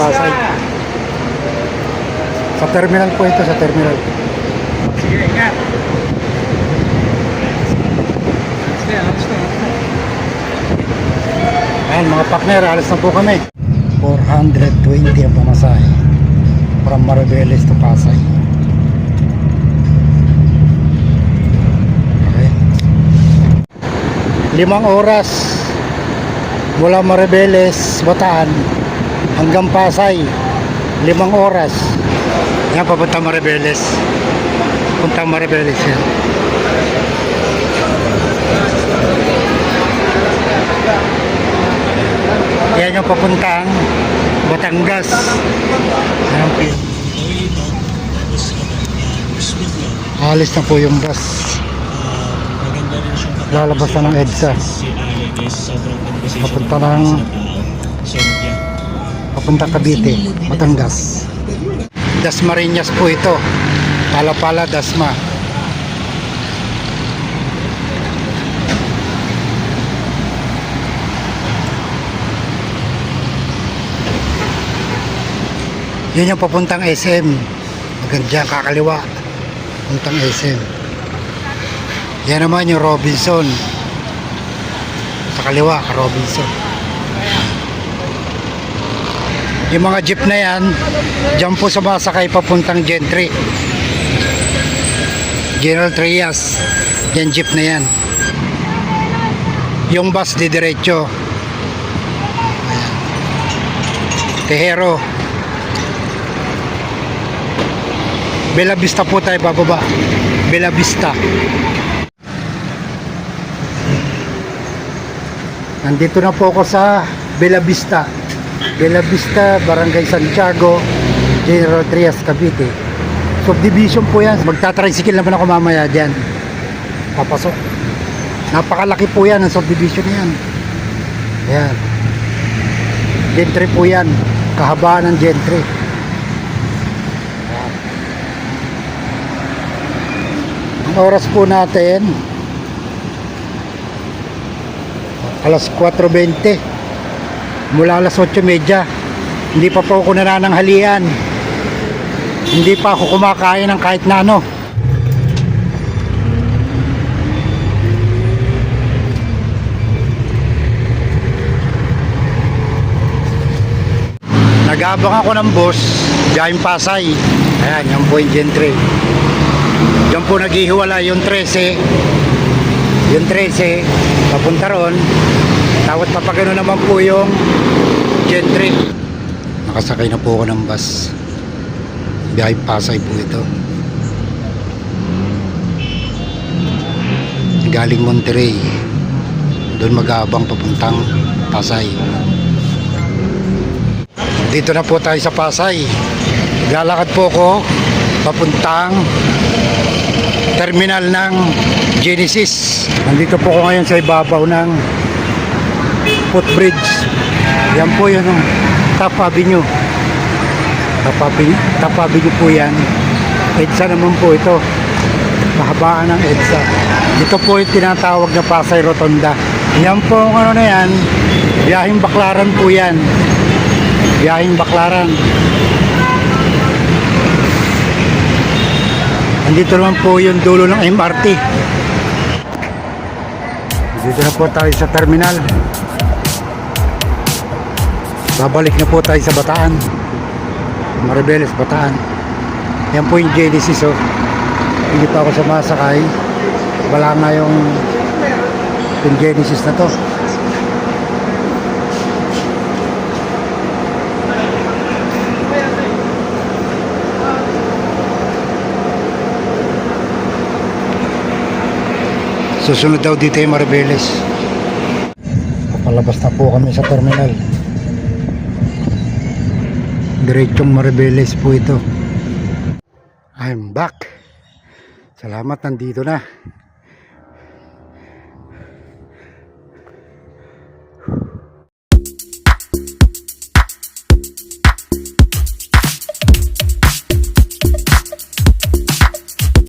Pasay. Sa terminal po ito, sa terminal. Sige, ingat. Ayan mga partner, alis na po kami. 420 ang pamasahe from Maribeles to Pasay. Okay. 5 oras mula Maribeles, Bataan hanggang Pasay. 5 oras. Yan, papunta Maribeles. Punta Maribeles yan. Yan yung papuntang Batangas. Ayan po. Alis na po yung bus. Lalabas na ng EDSA. Papunta Cavite, Batangas. Dasmariñas po ito. Pala-pala, Dasma. Yun yung papuntang SM. Maganda kakaliwa. Papuntang SM. Yan naman yung Robinson. Sa kaliwa, Robinson. Yung mga jeep na yan, dyan po sumasakay papuntang Gentry. General Trias. Yan jeep na yan. Yung bus di diretso. Ayan. Tejero. Bella Vista po tayo bababa. Bella Vista. Nandito na po ako sa Bella Vista. Bella Vista, Barangay Santiago, General Trias, Cavite. Subdivision po yan. Magta-tricycle naman ako mamaya dyan. Papasok. Napakalaki po yan ang subdivision na yan. Ayan. Gentry po yan. Kahabaan ng Gentry. Ang oras po natin alas 4:20 mula alas 8:30. Hindi pa po ako nanananghalian, hindi pa ako kumakain ng kahit na ano. Nag-aabang ako ng bus gayong Pasay. Ayan, yan po yung Gentry. Diyan po naghihiwala yung 13. Yung 13 papunta ron. Tapos papagano naman po yung Gentry. Nakasakay na po ako ng bus. Biyaheng Pasay po ito. Galing Monterrey. Doon mag-aabang papuntang Pasay. Dito na po tayo sa Pasay. Naglalakad po ako papuntang terminal ng Genesis. Nandito po ako ngayon sa ibabaw ng footbridge. Yan po yun ang Top Avenue. Top Avenue po yan. EDSA naman po ito. Mahabaan ng EDSA. Dito po yung tinatawag na Pasay Rotonda. Yan po ang ano na yan. Biyaheng Baklaran po yan. Biyaheng Baklaran. Andito naman po yung dulo ng MRT. Dito na po tayo sa terminal. Babalik na po tayo sa Bataan. Maribeles, Bataan. Yan po yung Genesis, oh. Hindi pa ako sumasakay. Wala nga yung Genesis na to. Susunod daw dito yung Maribeles. Papalabas na po kami sa terminal. Diretsong Maribeles po ito. I'm back. Salamat, nandito na.